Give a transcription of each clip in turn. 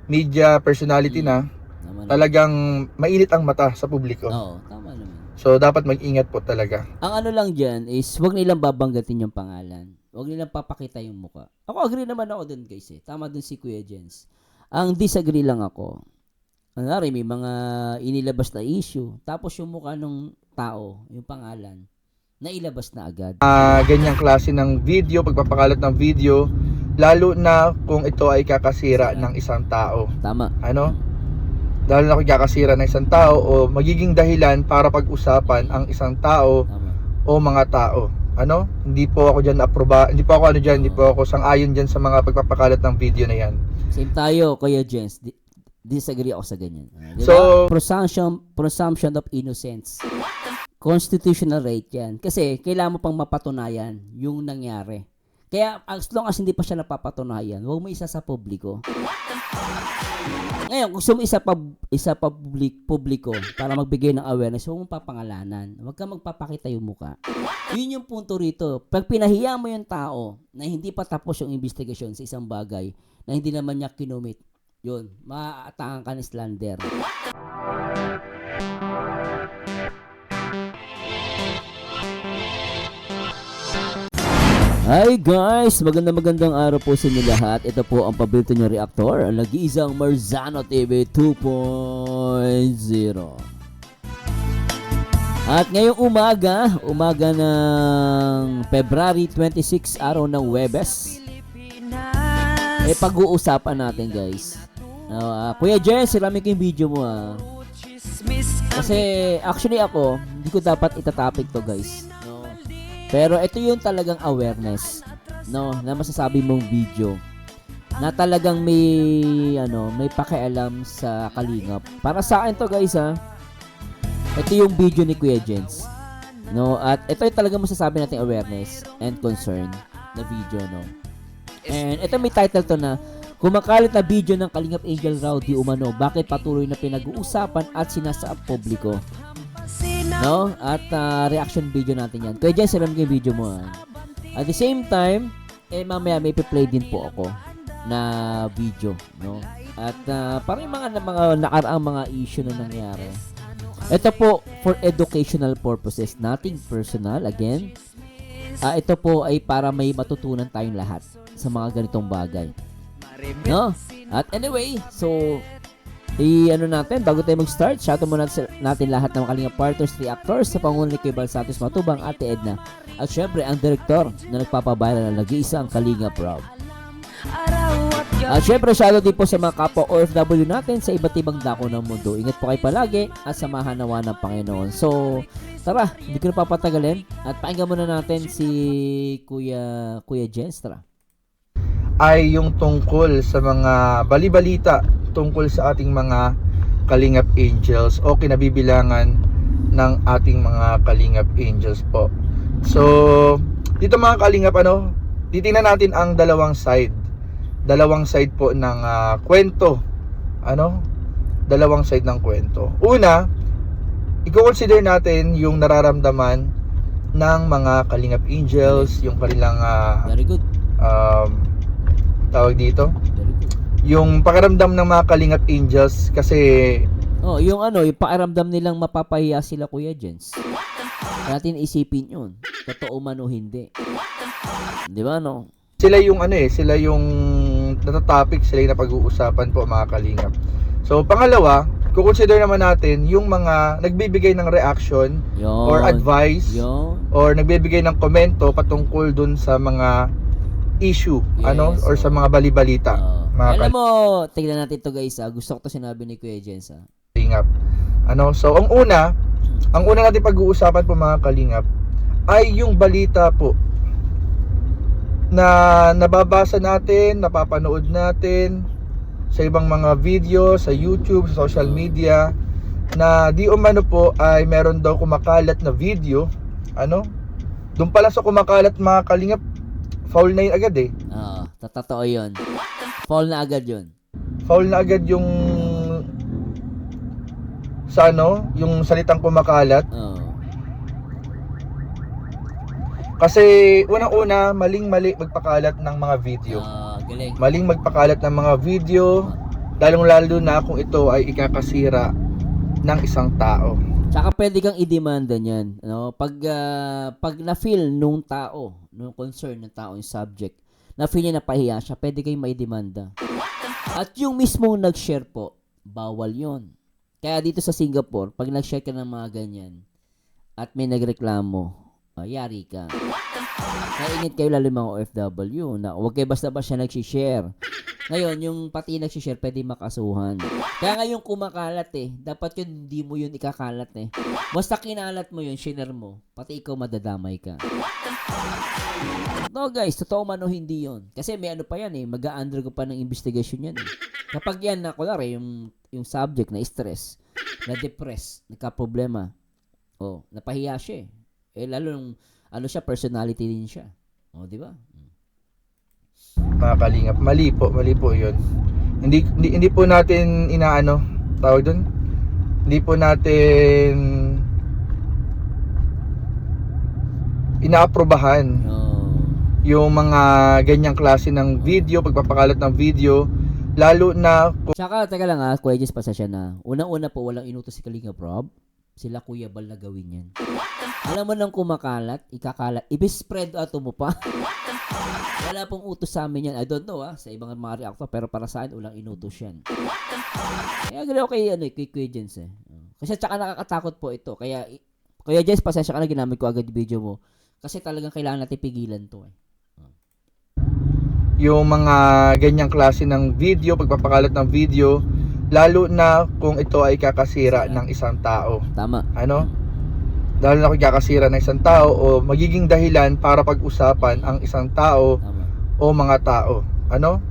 media personality na, Tama naman. talagang mainit ang mata sa publiko. Oo, tama naman. So dapat mag-ingat po talaga. Ang ano lang dyan is wag nilang babanggatin yung pangalan. Wag nilang papakita yung muka. Ako agree naman ako dun guys eh. Tama dun si Kuya Jens. Ang disagree lang ako, may mga inilabas na issue, tapos yung mukha ng tao, yung pangalan, nailabas na agad. Ganyang klase ng video, pagpapakalat ng video, lalo na kung ito ay kakasira ng isang tao. Tama. Ano? Lalo na kung kakasira ng isang tao o magiging dahilan para pag-usapan ang isang tao Tama. o mga tao. Ano? Hindi po ako diyan hindi po ako hindi po ako sang-ayon diyan sa mga pagpapakalat ng video na 'yan. Same tayo, Kuya Jens. Disagree ako sa ganyan. Diba? So, Presumption of innocence. Constitutional right yan. Kasi kailangan mo pang mapatunayan yung nangyari. Kaya as long as hindi pa siya napapatunayan, huwag mo isa sa publiko. Ngayon, gusto mo isa publiko para magbigay ng awareness, huwag mong papangalanan. Huwag kang magpapakita yung muka. Yun yung punto rito. Pag pinahiya mo yung tao na hindi pa tapos yung investigasyon sa isang bagay na hindi naman niya kinumit, yun, maaatakan ka ng slander. Hi guys! Magandang araw po sa inyo lahat. Ito po ang paborito nyo reactor, ang nag-iisang Marzano TV 2.0. At ngayong umaga ng February 26, araw ng Huwebes, pag-uusapan natin guys. Kuya Jens, siramin ko yung video mo Kasi actually ako, hindi ko dapat itatopic to guys. Pero ito yung talagang awareness, na masasabi mong video na talagang may pakialam sa kalingap. Para sa akin to guys ito yung video ni Kuya Jens. At ito yung talagang masasabi nating awareness and concern na video, And ito may title to na kumakalat na video ng Kalingap Angel Raw di umano, bakit patuloy na pinag-uusapan at sinasaab publiko. At reaction video natin yan. Kaya dyan, salam yung video mo. At the same time, mamaya may play din po ako na video, At parang yung mga nakaraang mga issue na nangyari. Ito po for educational purposes, nothing personal again. Ito po ay para may matutunan tayong lahat sa mga ganitong bagay. At anyway, so natin, bago tayo mag-start, shoutout muna natin lahat ng Kalingap partners, reactors sa pangunan ni Kuya Bal Santos Matubang, Ate Edna. At syempre, ang direktor na nagpapabayran na nag-iisang Kalingap Rob. At syempre, shoutout din po sa mga kapwa OFW natin sa iba't ibang dako ng mundo. Ingat po kayo palagi at samahan nawa ng Panginoon. So, tara, hindi ko na papatagalin at pakinggan muna natin si Kuya Jens. Tara. Ay yung tungkol sa mga balibalita tungkol sa ating mga Kalingap Angels o kinabibilangan ng ating mga Kalingap Angels po. So, dito mga Kalingap, titingnan natin ang dalawang side po ng kwento. Dalawang side ng kwento. Una, i-consider natin yung nararamdaman ng mga Kalingap Angels, yung kanilang Very good. Tawag dito, yung pakiramdam ng mga Kalingap Angels kasi yung pakiramdam nilang mapapahiya sila, Kuya Jens. Natin isipin yun. Totoo man o hindi. Di ba, sila yung sila yung natatopic, sila yung napag-uusapan po mga Kalingap. So pangalawa, kukonsider naman natin yung mga nagbibigay ng reaction or advice or nagbibigay ng komento patungkol dun sa mga issue, or sa mga balibalita. Alam mo, tignan natin to guys, gusto ko to sinabi ni Kuya Jens, Kalingap. So ang una natin pag-uusapan po mga Kalingap ay yung balita po na nababasa natin, napapanood natin sa ibang mga video, sa YouTube, sa social media, na di umano po ay meron daw kumakalat na video. Doon pala sa kumakalat mga Kalingap, foul na yun agad totoo yun. Foul na agad yun. Foul na agad yung sa yung salitang kumakalat. Kasi unang-una, maling-mali magpakalat ng mga video. Galing. Maling magpakalat ng mga video lalong-lalo na kung ito ay ikakasira ng isang tao. Tsaka pwede kang i-demanda niyan, no? Pag na-feel nung tao, nung concern ng tao, yung subject, na-feel niya napahiya siya, pwede kayong maidemanda. At yung mismong nag-share po, bawal yon. Kaya dito sa Singapore, pag nag-share ka ng mga ganyan, at may nagreklamo, yari ka. Kaya ingat kayo lalo mga OFW na huwag kayo basta-basta nagsishare. Ngayon, yung pati nagsishare, pwede makasuhan. Kaya ngayon kumakalat dapat yun, hindi mo yun ikakalat Basta kinalat mo yun, share mo, pati ikaw madadamay ka. No guys, totoo man o hindi yun. Kasi may ano pa yan mag-a-undergo pa ng investigation yan Kapag yan na, kunwari, yung subject na stress, na-depress, nagka-problema, napahiya siya lalo nung, siya, personality din siya. Di ba? Mga kalingap, mali po 'yun. Hindi po natin tawag doon. Hindi po natin inaaprobahan yung mga ganyang klase ng video, pagpapakalat ng video, lalo na Tsaka, teka lang Kuya Jess, pasensya na. Unang-una po, walang inutos si Kalinga Prob. Sila Kuya Bal na gawin yan. Alam mo nang kumakalat, ikakalat, i-spread ato mo pa. Wala pong utos sa amin yan. I don't know sa ibang mga reactor, pero para sa akin, walang inutos yan. Kaya gano'n kay Kuya Jens Kasi tsaka nakakatakot po ito. Kaya, Kuya Jens, pasensya ka na, ginamit ko agad yung video mo. Kasi talagang kailangan natin pigilan to yung mga ganyang klase ng video, pagpapakalat ng video, lalo na kung ito ay kakasira ng isang tao. Tama. Lalo na kung kakasira ng isang tao o magiging dahilan para pag-usapan ang isang tao. Tama. O mga tao.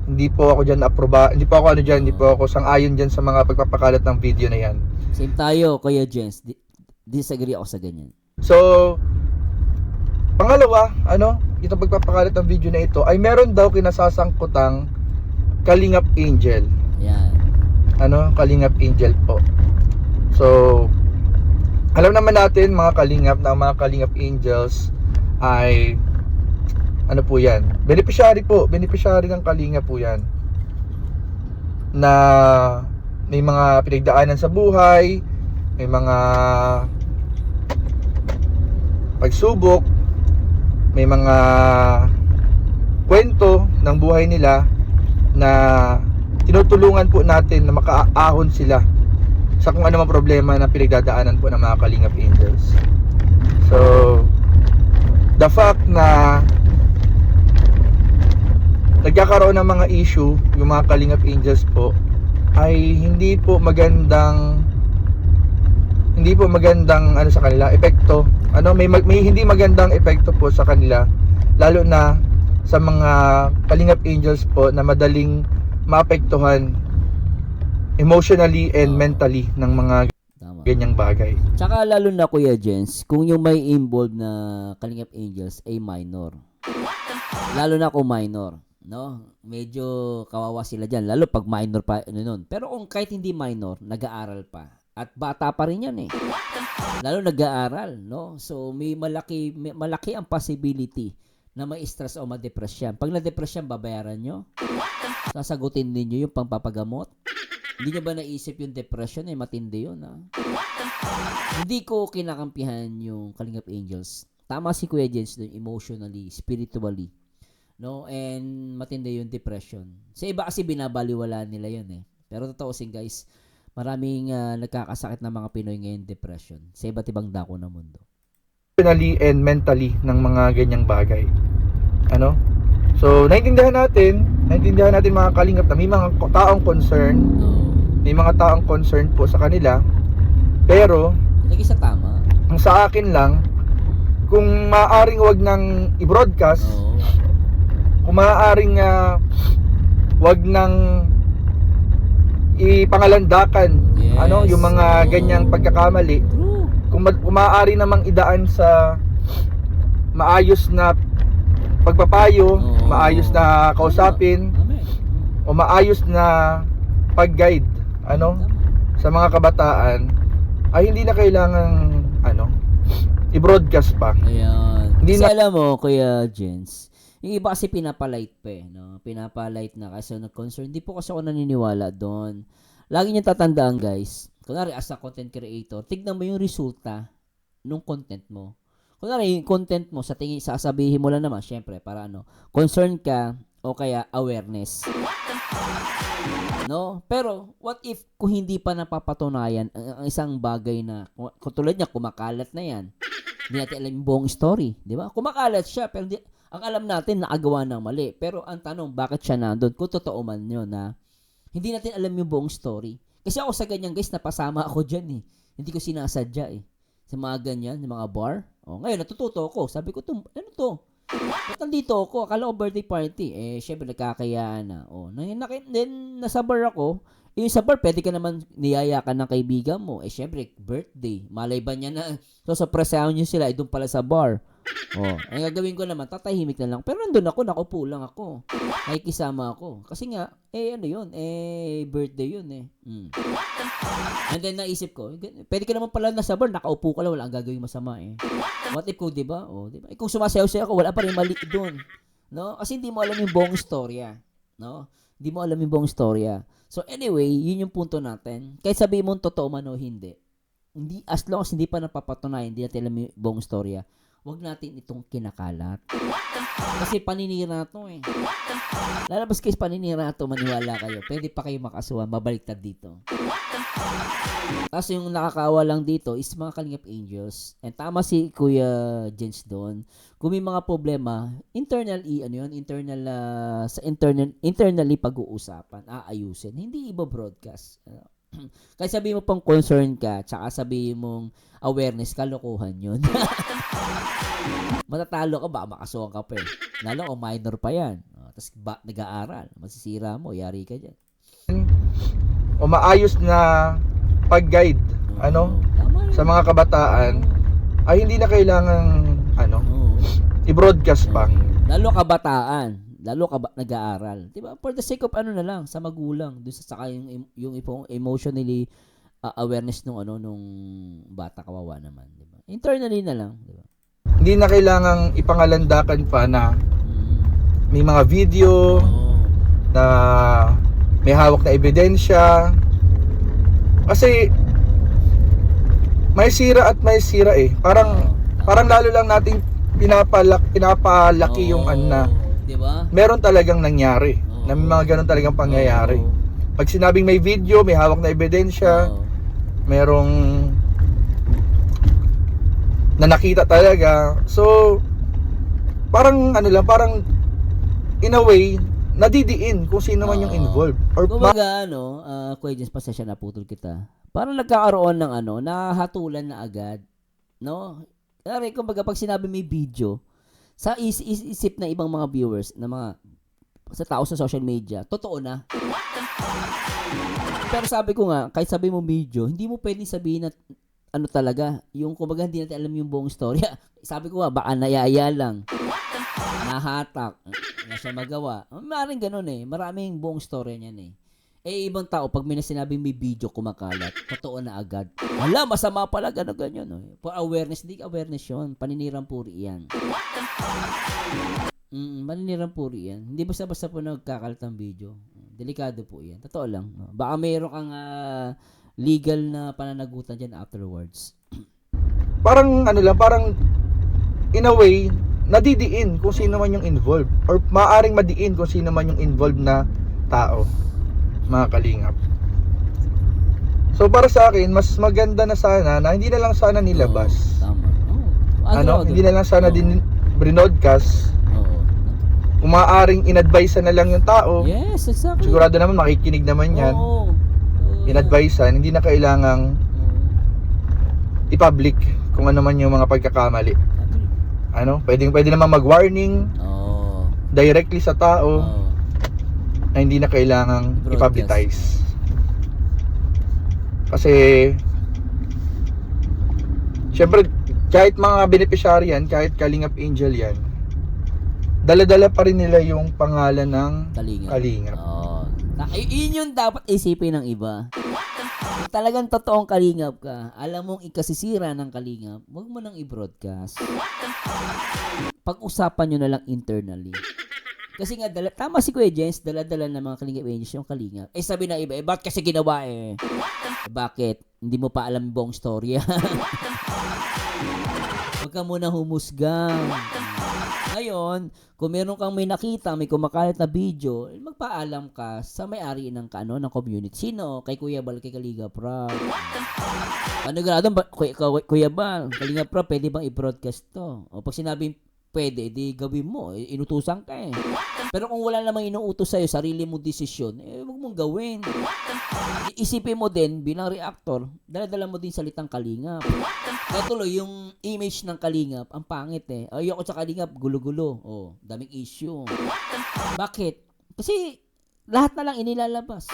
Hindi po ako diyan hindi po ako hindi po ako sang-ayon diyan sa mga pagpapakalat ng video na 'yan. Same tayo, Kuya Jens. Disagree ako sa ganyan. So, pangalawa, itong pagpapakalat ng video na ito ay meron daw kinasasangkutang Kalingap Angel. Yan. Kalingap Angel po. So, alam naman natin mga Kalingap na mga Kalingap Angels ay po yan? Beneficiary ng Kalingap po yan. Na may mga pinagdaanan sa buhay, may mga pagsubok, may mga kwento ng buhay nila na tinutulungan po natin na makaahon sila sa kung ano mang problema na pinagdadaanan po ng mga Kalingap Angels. So, the fact na nagkakaroon ng mga issue yung mga Kalingap Angels po ay hindi po magandang sa kanila epekto. May hindi magandang epekto po sa kanila, lalo na sa mga Kalingap Angels po na madaling maapektuhan emotionally and mentally ng mga ganyang bagay. Tsaka lalo na Kuya Jens, kung yung may involved na Kalingap Angels ay minor. Lalo na kung minor, medyo kawawa sila dyan, lalo pag minor pa Pero kung kahit hindi minor, nag-aaral pa at bata pa rin yan lalo nag-aaral, so may malaki ang possibility na may stress o ma-depress yan. Pag na-depress yan, babayaran nyo, sasagutin ninyo yung pangpapagamot. Hindi nyo ba naisip yung depression matindi yun Hindi ko kinakampihan yung Kalingap Angels. Tama si Kuya Jens dun, emotionally, spiritually, and matindi yung depression. Sa iba kasi binabaliwala nila yun Pero totoo guys, maraming nagkakasakit na mga Pinoy ngayon depression sa iba't ibang dako ng mundo. Emotionally and mentally ng mga ganyang bagay. So, naintindihan natin mga Kalingap na may mga taong concern. May mga taong concern po sa kanila. Pero, hindi sa tama. Ang sa akin lang, kung maaaring wag nang i-broadcast, kung maaaring wag nang ipangalandakan yung mga ganyang pagkakamali. Kung maaari namang idaan sa maayos na pagpapayo, maayos na kausapin, o maayos na pag-guide sa mga kabataan, ay hindi na kailangang i-broadcast pa. Ayan. Kasi alam mo, Kuya Jens, Yung iba kasi pinapalight pa eh, no? Pinapalight na kasi nag-concern. Hindi po kasi ako naniniwala doon. Lagi niyo tatandaan, guys. Kunwari, as a content creator, tignan mo yung resulta nung content mo. Kunwari, yung content mo, sa tingin, sasabihin mo lang naman, syempre, para ano, concern ka o kaya awareness. No? Pero, what if kung hindi pa napapatunayan ang isang bagay na, kung tulad niya, kumakalat na yan, hindi natin alam yung buong story, di ba? Kumakalat siya, pero ang alam natin, nakagawa ng mali. Pero ang tanong, bakit siya nandun? Kung totoo man yun na, hindi natin alam yung buong story. Kasi ako sa ganyan, guys, napasama ako dyan eh. Hindi ko sinasadya eh. Sa mga ganyan, sa mga bar. O, ngayon, natututo ako. Sabi ko, ano to? Ba't nandito ako? Akala ko birthday party. Eh, syempre, nagkakayaan na. O, then, nasa bar ako. Yung sa bar, pwede ka naman niyayakan ng kaibigan mo. Eh, syempre, birthday. Malay ba niya na, so, sa presahan niyo sila, doon pala sa bar. Oh, ang gagawin ko naman, tatahimik na lang. Pero nandun ako, nakaupo lang ako. Nakikisama ako. Kasi nga, ano yun, birthday yun eh. And then naisip ko, pwede ka naman pala nasa bar, nakaupo ka lang, wala ang gagawin masama eh. What if ko, diba? Oh, diba? Kung sumasayaw-sayaw ako, wala pa rin mali doon. No? Kasi hindi mo alam yung buong istorya. No? Hindi mo alam yung buong istorya. So anyway, yun yung punto natin. Kahit sabihin mo totoo man o hindi, as long as hindi pa napapatunayan, hindi natin alam yung buong istorya, wag natin itong kinakalat. Kasi paninira to eh. Lalabas kayo paninira to, maniwala kayo. Pwede pa kayo makasuhan, mabaliktad dito. Tapos yung nakakawa lang dito is mga Kalingap Angels. And tama si Kuya Jens doon. Kung may mga problema, internally pag-uusapan, aayusin. Hindi iba broadcast. Kaya sabihin mo pang concern ka, tsaka sabihin mong awareness, kalokohan yun. Matatalo ka ba? Makasuhan ka pa eh. Lalo kung minor pa yan. Tapos nag-aaral. Masisira mo. Yari ka dyan. O maayos na pag-guide sa mga kabataan ay hindi na kailangang i-broadcast pa. Lalo kabataan. Lalo ka nag-aaral. Diba? For the sake of na lang, sa magulang. Doon sa saka yung emotionally awareness nung bata, kawawa naman. Diba? Internally na lang. Diba? Hindi na kailangang ipangalandakan pa na may mga video na may hawak na ebidensya. Kasi may sira at may sira eh. Parang lalo lang nating pinapalaki yung diba? Meron talagang nangyari. Na may mga ganun talagang pangyayari. Pag sinabing may video, may hawak na ebidensya, merong na nakita talaga. So, parang parang in a way, nadidiin kung sino man yung involved. Or kumbaga, Kuya Jens, pasensya na putol kita. Parang nagkakaroon ng nahatulan na agad. No? Kaya kumbaga, pag sinabi may video, sa isip na ibang mga viewers, na mga sa tao sa social media, totoo na. Pero sabi ko nga, kahit sabi mo video, hindi mo pwedeng sabihin na talaga, yung kumbaga hindi natin alam yung buong storya. Sabi ko nga, baka nayaya lang. Nahatak. Na siya magawa. Maraming ganun eh. Maraming buong storya niyan eh. Eh, ibang tao, pag may sinabing may video kumakalat, totoo na agad. Wala, masama pala, ganyan. No? For awareness, hindi awareness yun. Paninirang puri yan. Paninirang puri yan. Hindi basta-basta po nagkakalat ng video. Delikado po yan. Totoo lang. No? Baka mayroon kang legal na pananagutan dyan afterwards. Parang parang in a way, nadidiin kung sino man yung involved. Or maaaring madiin kung sino man yung involved na tao. Mga kalingap. So para sa akin, mas maganda na sana na hindi na lang sana nilabas. Tama. Hindi na lang sana din broadcast. Kung maaaring in-advise na lang yung tao. Yes, exactly. Sigurado naman makikinig naman yan. In-advisean, hindi na kailangang i-public kung ano man yung mga pagkakamali. Pwede naman mag-warning directly sa tao na hindi na kailangang i-publicize. Kasi syempre kahit mga beneficiary yan, kahit Kalingap Angel yan, dala-dala pa rin nila yung pangalan ng Kalingap. Yun yung dapat isipin ng iba. Kung talagang totoong Kalingap ka, alam mong ikasisira ng Kalingap, huwag mo nang i-broadcast. pag-usapan nyo na lang internally. Kasi nga, tama si Kuya Jens, dala-dala ng mga Kalingap Angels yung Kalingap. Eh sabi na iba, bakit kasi ginawa eh? Bakit? Hindi mo pa alam buong storya. Huwag ka muna humusga. Ngayon, kung meron kang may nakita, may kumakalat na video, magpaalam ka sa may-ari ng ng community. Sino? Kay Kuya Bal, kay Kalingap Rob. Ano gradon ba? Kuya Bal, Kalingap Rob, pwede bang i-broadcast to? O pag sinabing pwede, di gawin mo. Inutusan ka eh. Pero kung wala namang inuutos sa'yo, sarili mo desisyon, huwag mong gawin. Isipin mo din, bilang reactor, dala-dala mo din salitang Kalingap. Kaya tuloy, yung image ng Kalingap, ang pangit eh. Ayoko sa Kalingap, gulo-gulo. Daming issue. Bakit? Kasi lahat na lang inilalabas.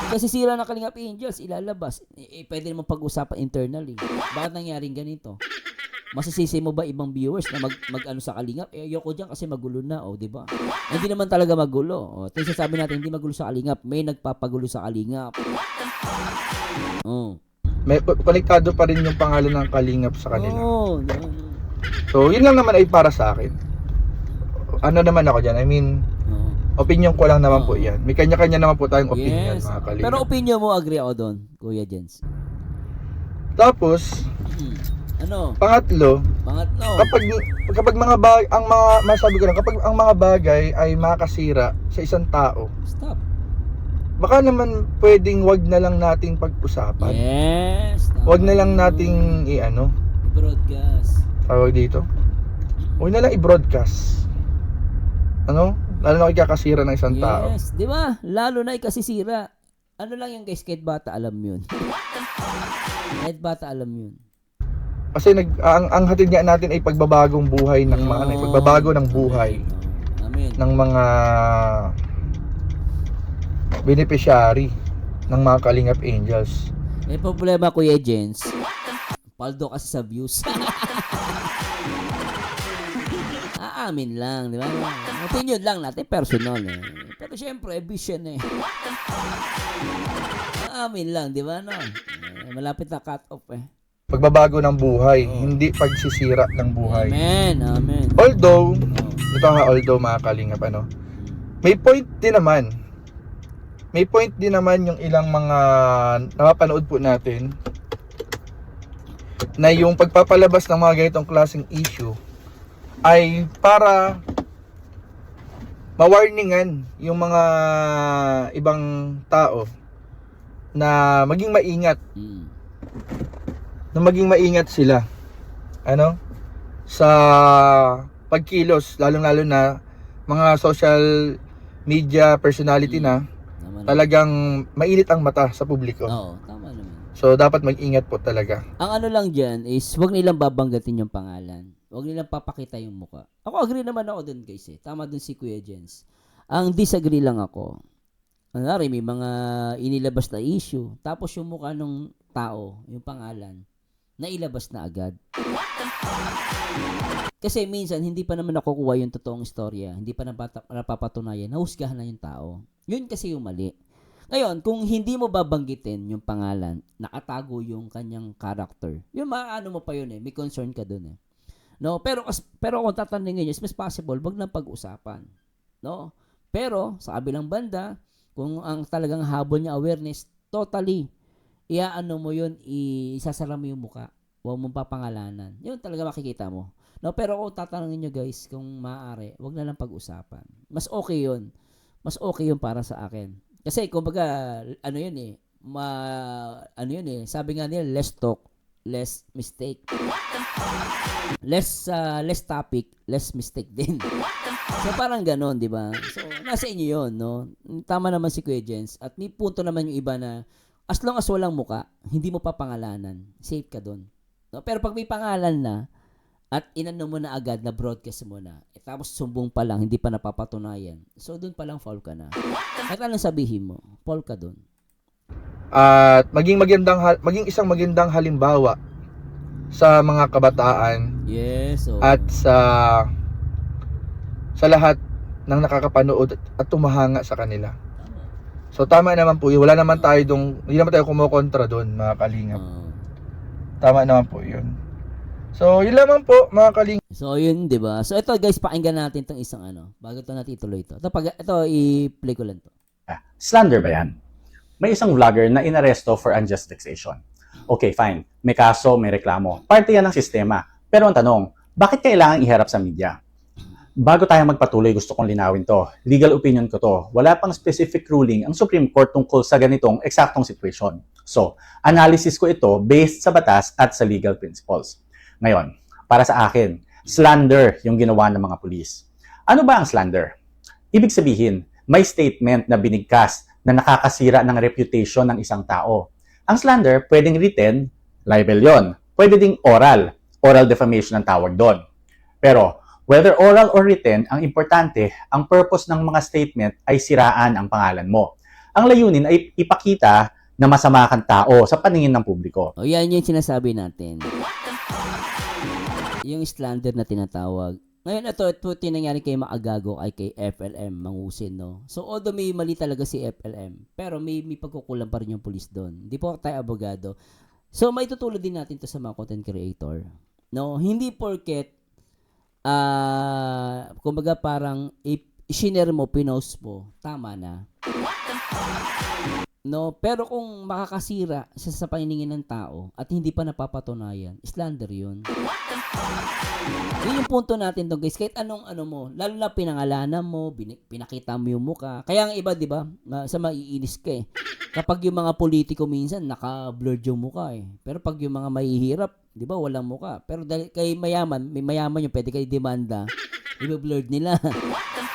Kasi sira ng Kalingap Angels, ilalabas. Pwede naman pag-usapan internally. Bakit nangyaring ganito? Masisisi mo ba ibang viewers na mag-ano sa Kalingap? Ayoko diyan kasi magulo na, di ba? Hindi naman talaga magulo. Ito sasabi natin, hindi magulo sa Kalingap. May nagpapagulo sa Kalingap. May konektado pa rin yung pangalan ng Kalingap sa kanila. No. So, yun lang naman ay para sa akin. Ano naman ako dyan? I mean, opinion ko lang naman po yan. May kanya-kanya naman po tayong opinion, mga Kalingap. Pero opinion mo, agree ako doon, Kuya Jens. Tapos, Pangatlo, kapag mga masabi ko lang, kapag ang mga bagay ay makakasira sa isang tao, stop. Baka naman pwedeng wag na lang nating pag-usapan. Yes. Wag na lang nating i-broadcast. Tawag dito. Wag na lang i-broadcast. Lalo na ikakasira ng isang tao. Yes, di ba? Lalo na ikasisira. Ano lang yung guys, kahit bata alam yun. Kahit bata alam yun. Kasi ang hatid nga natin ay pagbabagong buhay ng mga pagbabago ng buhay. Amen. Ng mga beneficiary ng mga Kalingap Angels. May problema, Kuya Jens. Paldo kasi sa views. Aamin lang, di ba? Opinion lang natin, personal eh. Pero syempre, vision eh. Aamin lang, di ba? Malapit na cut off eh. Pagbabago ng buhay, hindi pagsisira ng buhay. Amen. Although mga Kalingap, may point din naman. May point din naman yung ilang mga napapanood po natin na yung pagpapalabas ng mga ganitong klaseng issue ay para ma-warningan yung mga ibang tao na maging maingat. Na maging maingat sila sa pagkilos, lalong-lalo na mga social media personality na talagang mainit ang mata sa publiko. Oo, tama naman. So dapat mag-ingat po talaga. Ang ano lang diyan is wag nilang babanggatin yung pangalan. Wag nilang papakita yung mukha. Ako agree naman ako dun guys eh. Tama dun si Kuya Jens. Ang disagree lang ako. May mga inilabas na issue, tapos yung mukha ng tao, yung pangalan, nailabas na agad. Kasi minsan, hindi pa naman nakukuha yung totoong istorya. Hindi pa napapatunayan. Nahusgahan na yung tao. Yun kasi yung mali. Ngayon, kung hindi mo babanggitin yung pangalan, nakatago yung kanyang character, yun maano mo pa yun eh. May concern ka dun eh. No? Pero kung tatanungin nyo, is mas possible, wag lang pag-usapan. No? Pero, sa kabilang banda, kung ang talagang habol niya awareness, totally, iaano mo yun, isasara mo yung muka. Huwag mong papangalanan. Yun talaga makikita mo. No, pero kung tatanungin nyo guys, kung maaari, wag na lang pag-usapan. Mas okay yun. Mas okay yun para sa akin. Kasi kumbaga, sabi nga nila, less talk, less mistake. Less topic, less mistake din. So parang ganon, di ba? So nasa inyo yun, no? Tama naman si Kuya Jens. At may punto naman yung iba na as long as walang muka, hindi mo pa pangalanan, safe ka doon. No? Pero pag may pangalan na, at inano mo na agad na broadcast mo na, tapos sumbong pa lang, hindi pa napapatunayan. So doon pa lang fall ka na. At anong sabihin mo? Fall ka doon. At maging isang magandang halimbawa sa mga kabataan. Yes. At sa lahat ng nakakapanood at tumahanga sa kanila. So tama naman po 'yun. Wala naman hindi naman tayo kumokontra doon, mga Kalingap. Tama naman po 'yun. So, yun lamang po mga kalingap. So, yun, di ba? So, ito guys, pakinggan natin itong isang bago ito natin ituloy ito. Ito, i-play ko lang to. Slander ba yan? May isang vlogger na inaresto for unjust vexation. Okay, fine. May kaso, may reklamo. Parte yan ng sistema. Pero ang tanong, bakit kailangan iharap sa media? Bago tayo magpatuloy, gusto kong linawin to. Legal opinion ko to. Wala pang specific ruling ang Supreme Court tungkol sa ganitong eksaktong situation. So, analysis ko ito based sa batas at sa legal principles. Ngayon, para sa akin, slander yung ginawa ng mga pulis. Ano ba ang slander? Ibig sabihin, may statement na binigkas na nakakasira ng reputation ng isang tao. Ang slander, pwedeng written, libel yon. Pwede ding oral defamation ang tawag doon. Pero, whether oral or written, ang importante, ang purpose ng mga statement ay siraan ang pangalan mo. Ang layunin ay ipakita na masama kang tao sa paningin ng publiko. O, yan yung sinasabi natin. Yung slander na tinatawag. Ngayon, ito nangyari kay Maagago ay kay FLM, Mangusin, no? So, although may mali talaga si FLM, pero may pagkukulang pa rin yung police doon. Hindi po tayo abogado. So, may tutulad din natin to sa mga content creator. No? Hindi porket kumbaga parang i-share mo, pinost mo, tama na. No, pero kung makakasira sa paningin ng tao at hindi pa napapatunayan, slander 'yun. Yun yung punto natin doon, guys. Kahit anong mo, lalo na pinangalanan mo, pinakita mo yung mukha. Kaya ang iba, 'di ba, sa maiinis ka eh. Kapag yung mga politiko minsan naka-blurred yung mukha eh. Pero pag yung mga mahihirap, 'di ba, walang mukha. Pero dahil kay mayaman, may mayaman yung pwede kay demanda, i-blurred nila.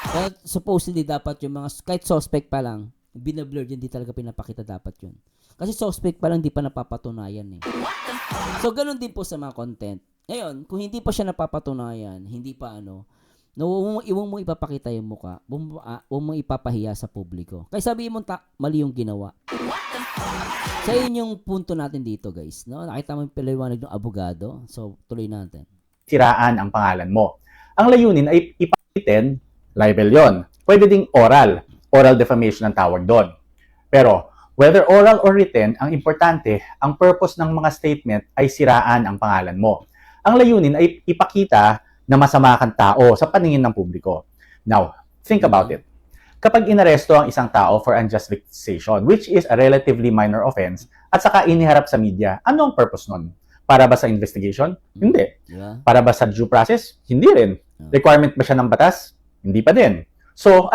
Kaya supposedly dapat yung mga kahit suspect pa lang, binablur yun, di talaga pinapakita dapat yun. Kasi suspect pa lang, di pa napapatunayan eh. So, ganun din po sa mga content. Ngayon, kung hindi pa siya napapatunayan, hindi pa huwag mong ipapakita yung mukha, huwag mong ipapahiya sa publiko. Kaya sabihin mo, mali yung ginawa. So, yun yung punto natin dito, guys. No? Nakita mo yung paliwanag ng abogado. So, tuloy natin. Siraan ang pangalan mo. Ang layunin ay ipakitin, libel yon. Pwede ding oral defamation ang tawag doon. Pero, whether oral or written, ang importante, ang purpose ng mga statement ay siraan ang pangalan mo. Ang layunin ay ipakita na masama kang tao sa paningin ng publiko. Now, think about it. Kapag inaresto ang isang tao for unjust vexation, which is a relatively minor offense, at saka iniharap sa media, ano ang purpose nun? Para ba sa investigation? Hindi. Yeah. Para ba sa due process? Hindi rin. Requirement ba siya ng batas? Hindi pa din. So,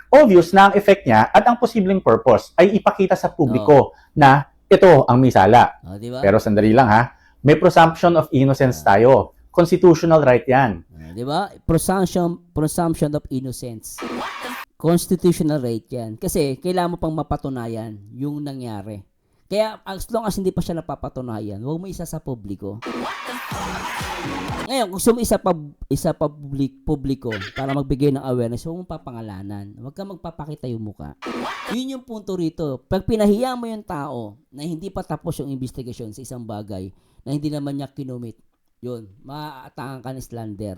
obvious na ang effect niya at ang posibleng purpose ay ipakita sa publiko na ito ang may sala. Diba? Pero sandali lang ha, may presumption of innocence tayo. Constitutional right yan. Di ba? Presumption of innocence. Constitutional right yan. Kasi kailangan mo pang mapatunayan yung nangyari. Kaya as long as hindi pa siya napapatunayan, huwag mo isa sa publiko. Ngayon, gusto mo isa publiko para magbigay ng awareness, huwag mong papangalanan. Huwag kang magpapakita yung muka. Yun yung punto rito. Pag pinahiya mo yung tao na hindi pa tapos yung investigasyon sa isang bagay na hindi naman niya kinumit, yun, maaatakan ka ng slander.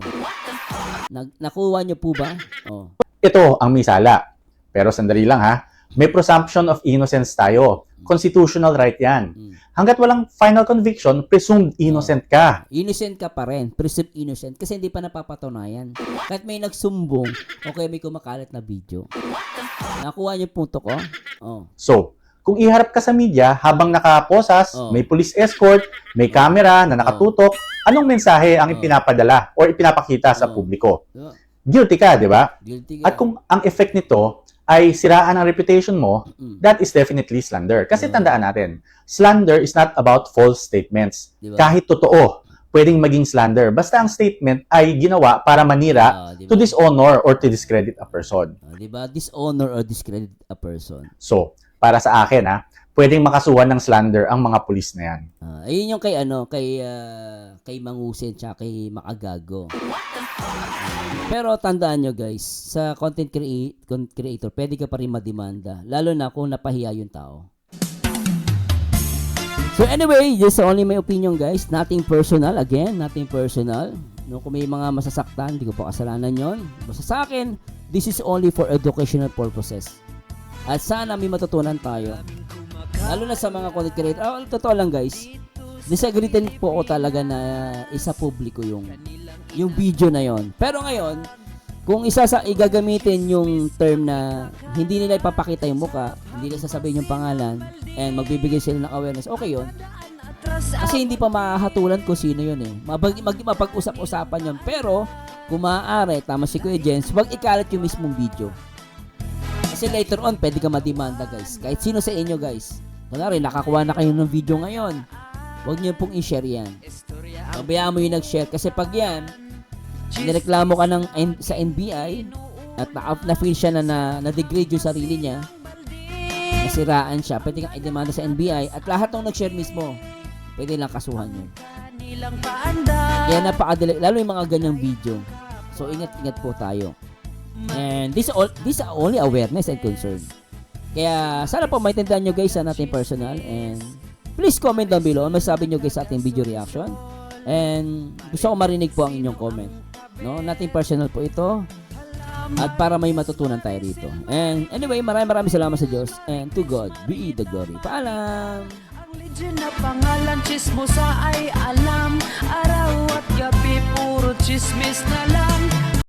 Nakuha niyo po ba? Oh. Ito ang may sala. Pero sandali lang ha, may presumption of innocence tayo. Constitutional right yan. Hanggat walang final conviction, presumed innocent ka. Innocent ka pa rin. Presumed innocent. Kasi hindi pa napapatunayan. Kahit may nagsumbong, okay, may kumakalat na video. Nakuha niyo punto ko? Oh. So, kung iharap ka sa media habang nakaposas, may police escort, may camera na nakatutok, anong mensahe ang ipinapadala o ipinapakita sa publiko? Guilty ka, di ba? Guilty ka. At kung ang effect nito ay siraan ang reputation mo, that is definitely slander. Kasi tandaan natin, slander is not about false statements. Diba? Kahit totoo, pwedeng maging slander. Basta ang statement ay ginawa para manira diba? to dishonor or to discredit a person. Diba? Dishonor or discredit a person. So, para sa akin, pwedeng makasuhan ng slander ang mga pulis na yan. Ayun yung kay Mangusin tsaka kay Maagago. Pero tandaan nyo guys, sa content creator, pwede ka pa rin mademanda. Lalo na kung napahiya yung tao. So anyway, this is only my opinion guys. Nothing personal. Again, nothing personal. No, kung may mga masasaktan, hindi ko pa kasalanan yon. Basta sa akin, this is only for educational purposes. At sana may matutunan tayo. Lalo na sa mga content creator. Totoo lang guys. disagree din po ako talaga na isa publiko yung video na yon. Pero ngayon, kung igagamitin yung term na hindi nila ipapakita yung muka, hindi nila sasabihin yung pangalan, and magbibigay sila ng awareness, okay yun. Kasi hindi pa mahatulan kung sino yun eh. Mapag-usap-usapan yun. Pero, kung maaari, tama si Kuya Jens, wag ikalat yung mismong video. Kasi later on, pwede ka mademanda guys. Kahit sino sa inyo guys. Kunwari, nakakuha na kayo ng video ngayon. Huwag niyo pong i-share yan. Pabayaan mo yung nag-share. Kasi pag yan, nireklamo ka sa NBI at na-feel siya na-degrade yung sarili niya, nasiraan siya, pwede kang i-demanda sa NBI at lahat ng nag-share mismo, pwede lang kasuhan yun. Kaya napakadali, lalo yung mga ganyang video. So, ingat-ingat po tayo. And this is only awareness and concern. Kaya, sana po maintindihan nyo guys sa ating personal, and please comment down below ano masasabi nyo guys sa ating video reaction. And gusto ko marinig po ang inyong comment. No, nating personal po ito. At para may matutunan tayo rito. And anyway, maraming salamat sa Diyos. And to God be the glory. Paalam! Legend na pangalan, chismosa ay alam. Araw at gabi, puro chismis.